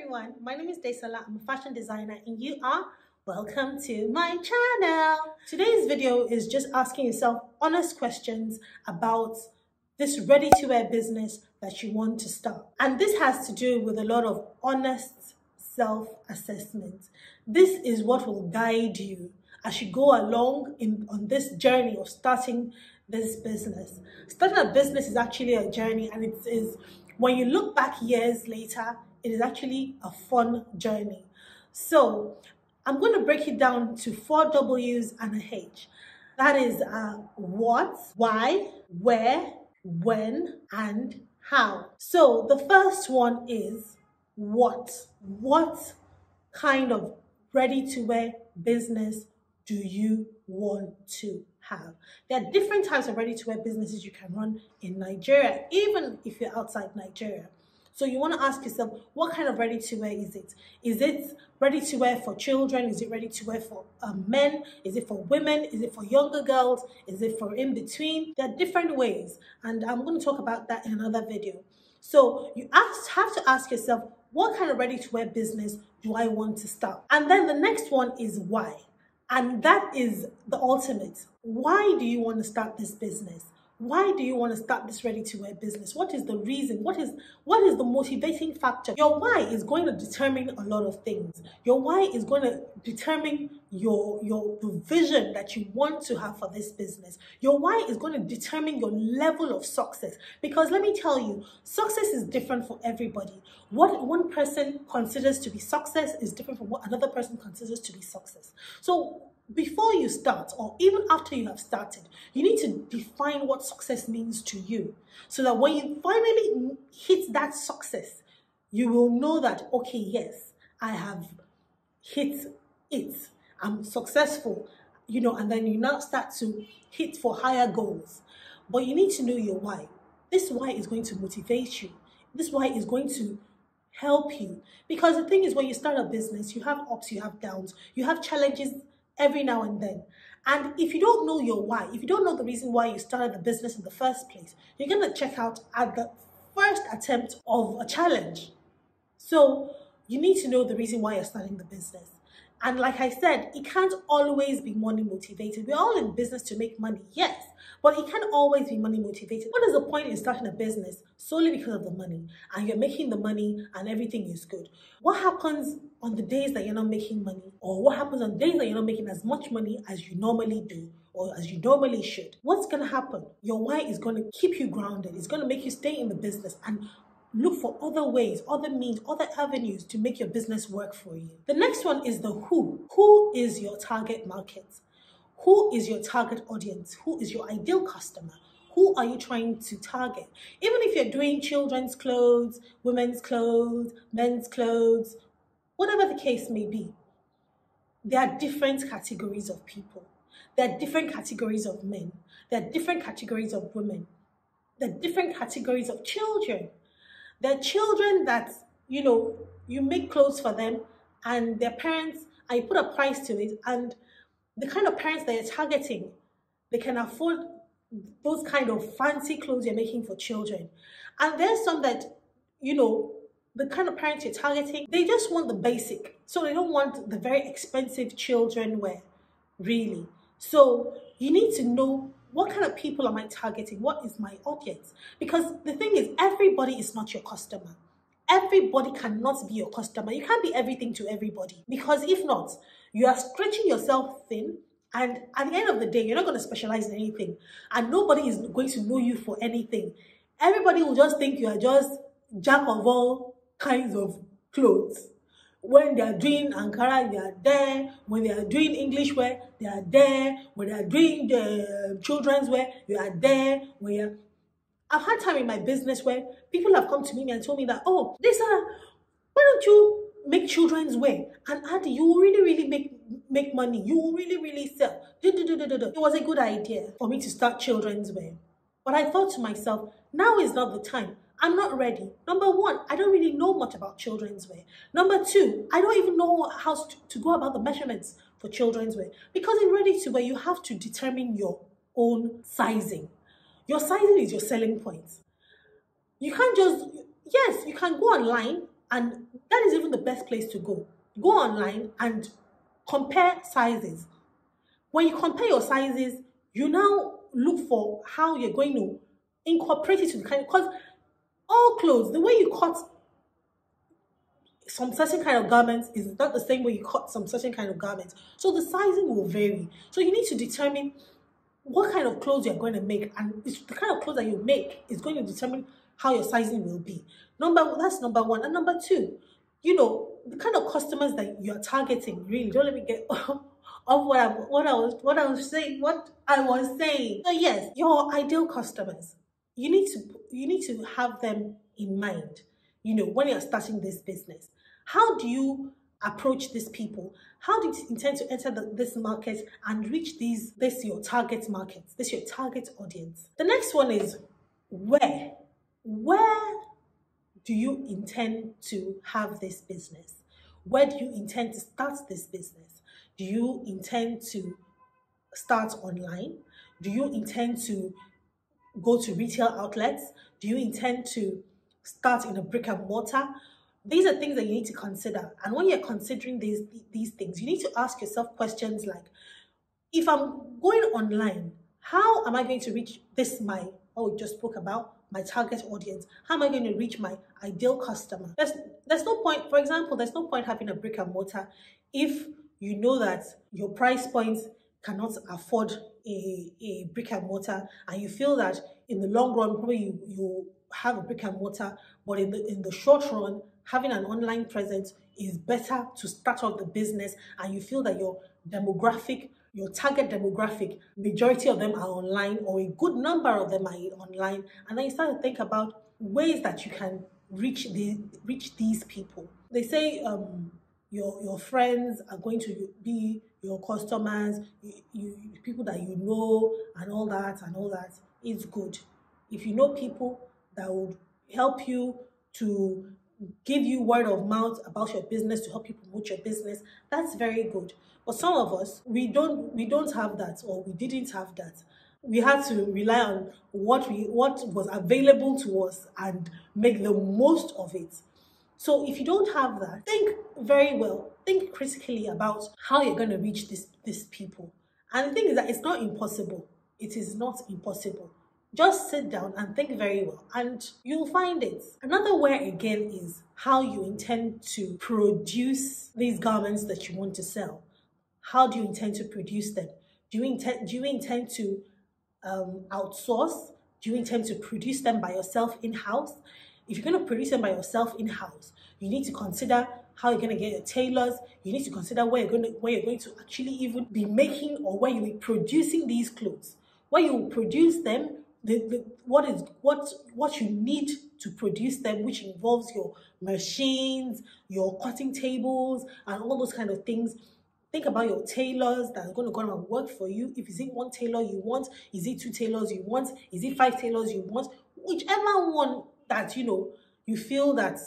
everyone, my name is Desola. I'm a fashion designer and you are welcome to my channel. Today's video is just asking yourself honest questions about this ready-to-wear business that you want to start. And this has to do with a lot of honest self-assessment. This is what will guide you as you go along on this journey of starting this business. Starting a business is actually a journey, and it is, when you look back years later, it is actually a fun journey. So I'm going to break it down to 4 W's and a H. That is what, why, where, when, and how. So the first one is what. What kind of ready-to-wear business do you want to have? There are different types of ready-to-wear businesses you can run in Nigeria, even if you're outside Nigeria. So you want to ask yourself, what kind of ready-to-wear is it? Is it ready-to-wear for children? Is it ready-to-wear for men? Is it for women? Is it for younger girls? Is it for in between? There are different ways, and I'm going to talk about that in another video. So you have to ask yourself, what kind of ready-to-wear business do I want to start? And then the next one is why. And that is the ultimate. Why do you want to start this business? Why do you want to start this ready-to-wear business? What is the reason? What is the motivating factor? Your why is going to determine a lot of things. Your why is going to determine the vision that you want to have for this business. Your why is going to determine your level of success. Because let me tell you, success is different for everybody. What one person considers to be success is different from what another person considers to be success. So before you start, or even after you have started, you need to define what success means to you, so that when you finally hit that success, you will know that, okay, yes, I have hit it. I'm successful, and then you now start to hit for higher goals. But you need to know your why. This why is going to motivate you. This why is going to help you. Because the thing is, when you start a business, you have ups, you have downs, you have challenges every now and then. And if you don't know your why, if you don't know the reason why you started the business in the first place, you're going to check out at the first attempt of a challenge. So you need to know the reason why you're starting the business. And like I said, it can't always be money motivated. We're all in business to make money, yes, but it can't always be money motivated. What is the point in starting a business solely because of the money, and you're making the money and everything is good? What happens on the days that you're not making money, or what happens on days that you're not making as much money as you normally do, or as you normally should? What's going to happen? Your why is going to keep you grounded. It's going to make you stay in the business and look for other ways, other means, other avenues to make your business work for you. The next one is the who. Who is your target market? Who is your target audience? Who is your ideal customer? Who are you trying to target? Even if you're doing children's clothes, women's clothes, men's clothes, whatever the case may be, there are different categories of people. There are different categories of men. There are different categories of women. There are different categories of children. There are children that, you make clothes for them and their parents, and you put a price to it, and the kind of parents that you're targeting, they can afford those kind of fancy clothes you're making for children. And there's some that, the kind of parents you're targeting, they just want the basic. So they don't want the very expensive children wear, really. So you need to know, what kind of people am I targeting? What is my audience? Because the thing is, everybody is not your customer. Everybody cannot be your customer. You can't be everything to everybody, because if not, you are stretching yourself thin, and at the end of the day, you're not going to specialize in anything, and nobody is going to know you for anything. Everybody will just think you are just jack of all kinds of clothes. When they are doing Ankara, they are there. When they are doing English wear, they are there. When they are doing the children's wear, you are there. I've had time in my business where people have come to me and told me that, oh, why don't you make children's wear? And Adi, you will really, really make money. You will really, really sell. It was a good idea for me to start children's wear. But I thought to myself, now is not the time. I'm not ready. Number one, I don't really know much about children's wear. Number two, I don't even know how to go about the measurements for children's wear. Because in ready-to-wear, you have to determine your own sizing. Your sizing is your selling point. You can't just, yes, you can go online and that is even the best place to go. Go online and compare sizes. When you compare your sizes, you now look for how you're going to incorporate it to the kind, because all clothes, the way you cut some certain kind of garments is not the same way you cut some certain kind of garments. So the sizing will vary. So you need to determine what kind of clothes you're going to make, and it's the kind of clothes that you make is going to determine how your sizing will be. That's number one. And number two, the kind of customers that you're targeting. Really, don't let me get off what I was saying. So yes, your ideal customers, you need to have them in mind. When you're starting this business, how do you approach these people? How do you intend to enter this market and reach your target market, this your target audience? The next one is where do you intend to have this business? Where do you intend to start this business? Do you intend to start online? Do you intend to go to retail outlets? Do you intend to start in a brick and mortar? These are things that you need to consider. And when you're considering these things, you need to ask yourself questions like, if I'm going online, how am I going to reach what we just spoke about, my target audience? How am I going to reach my ideal customer? There's no point, for example, there's no point having a brick and mortar if you know that your price points cannot afford a brick and mortar, and you feel that in the long run, probably you have a brick and mortar, but in the short run, having an online presence is better to start off the business, and you feel that your target demographic, majority of them are online, or a good number of them are online, and then you start to think about ways that you can reach these people. They say your friends are going to be your customers, people that you know, and all that. It's good. If you know people that would help you to give you word of mouth about your business, to help you promote your business, that's very good. But some of us, we don't have that, or we didn't have that. We had to rely on what was available to us and make the most of it. So if you don't have that, think critically about how you're going to reach these people. And the thing is that it's not impossible. It is not impossible. Just sit down and think very well, and you'll find it. Another way again is how you intend to produce these garments that you want to sell. How do you intend to produce them? Do you intend to outsource? Do you intend to produce them by yourself in-house? If you're going to produce them by yourself in-house, you need to consider how you're going to get your tailors. You need to consider where you're going to actually even be making, or where you'll be producing these clothes. Where you will produce them, what you need to produce them, which involves your machines, your cutting tables, and all those kind of things. Think about your tailors that are going to go and work for you. If is it one tailor you want, is it two tailors you want, is it 5 tailors you want, whichever one that you feel that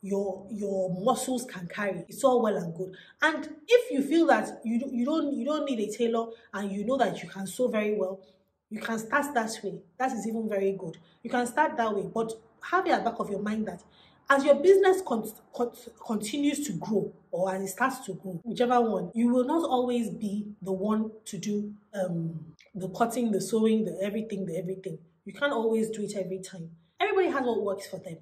your muscles can carry, it's all well and good. And if you feel that you don't need a tailor, and you know that you can sew very well, you can start that way. That is even very good. You can start that way, but have it at the back of your mind that as your business continues to grow, or as it starts to grow, whichever one, you will not always be the one to do the cutting, the sewing, the everything. You can't always do it every time. Everybody has what works for them.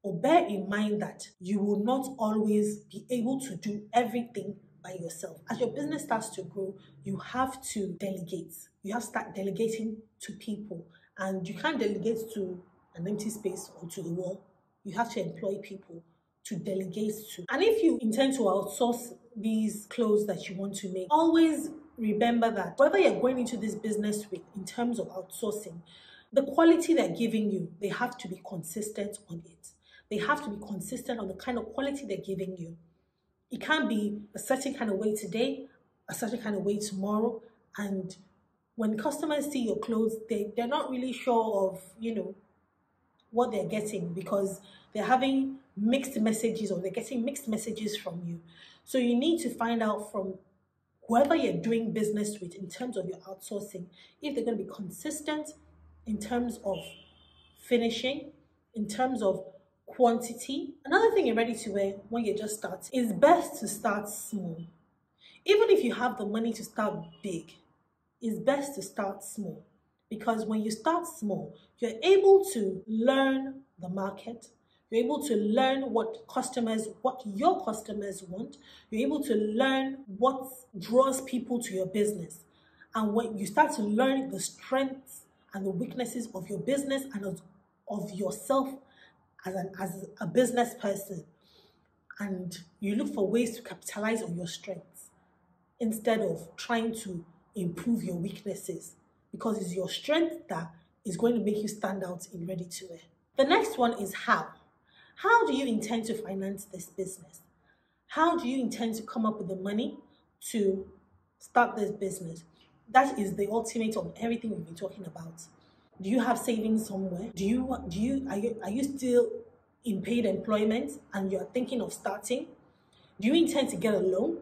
But bear in mind that you will not always be able to do everything by yourself. As your business starts to grow, you have to delegate. You have to start delegating to people. And you can't delegate to an empty space or to the wall. You have to employ people to delegate to. And if you intend to outsource these clothes that you want to make, always remember that whether you're going into this business with, in terms of outsourcing, the quality they're giving you, they have to be consistent on it. They have to be consistent on the kind of quality they're giving you. It can't be a certain kind of way today, a certain kind of way tomorrow. And when customers see your clothes, they're not really sure of, what they're getting, because they're having mixed messages, or they're getting mixed messages from you. So you need to find out from whoever you're doing business with in terms of your outsourcing, if they're going to be consistent in terms of finishing, in terms of quantity. Another thing in ready-to-wear when you're just starting, it's best to start small. Even if you have the money to start big, it's best to start small, because when you start small, you're able to learn the market. You're able to learn what your customers want. You're able to learn what draws people to your business. And when you start to learn the strengths and the weaknesses of your business and of yourself as a business person, and you look for ways to capitalize on your strengths instead of trying to improve your weaknesses, because it's your strength that is going to make you stand out in ready-to-wear. The next one is how. How do you intend to finance this business? How do you intend to come up with the money to start this business? That is the ultimate of everything we've been talking about. Do you have savings somewhere? Are you still in paid employment and you're thinking of starting? Do you intend to get a loan?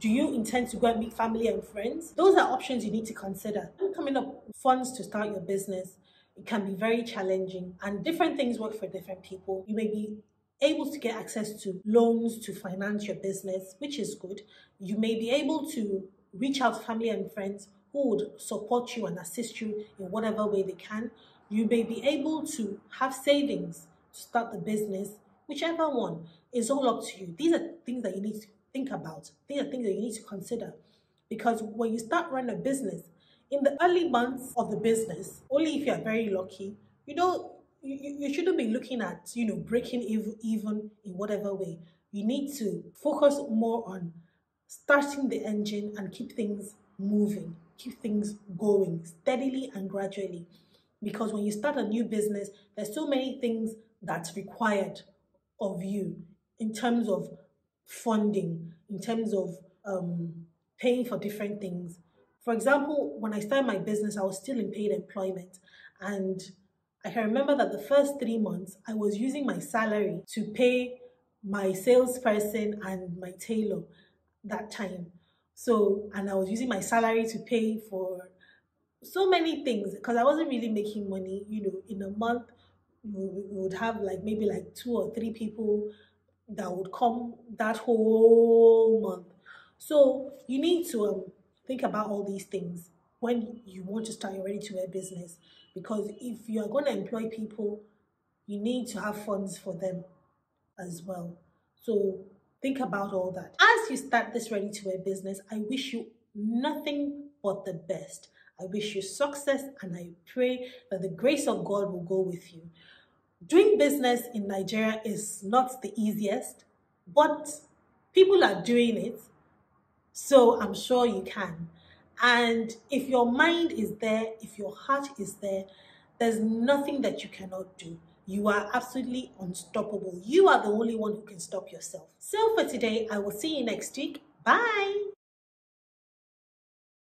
Do you intend to go and meet family and friends? Those are options you need to consider. Coming up with funds to start your business, it can be very challenging, and different things work for different people. You may be able to get access to loans to finance your business, which is good. You may be able to reach out to family and friends who would support you and assist you in whatever way they can. You may be able to have savings to start the business, whichever one. Is all up to you. These are things that you need to think about. These are things that you need to consider, because when you start running a business, in the early months of the business, only if you're very lucky, you shouldn't be looking at, breaking even in whatever way. You need to focus more on starting the engine and keep things moving, keep things going steadily and gradually. Because when you start a new business, there's so many things that's required of you in terms of funding, in terms of paying for different things. For example, when I started my business, I was still in paid employment, and I can remember that the first 3 months I was using my salary to pay my salesperson and my tailor that time. And I was using my salary to pay for so many things, because I wasn't really making money. In a month we would have maybe 2 or 3 people that would come that whole month. So you need to think about all these things when you want to start your ready-to-wear business, because if you are going to employ people, you need to have funds for them as well. So think about all that. As you start this ready-to-wear business, I wish you nothing but the best. I wish you success, and I pray that the grace of God will go with you. Doing business in Nigeria is not the easiest, but people are doing it, so I'm sure you can. And if your mind is there, if your heart is there, there's nothing that you cannot do. You are absolutely unstoppable. You are the only one who can stop yourself. So for today, I will see you next week. Bye.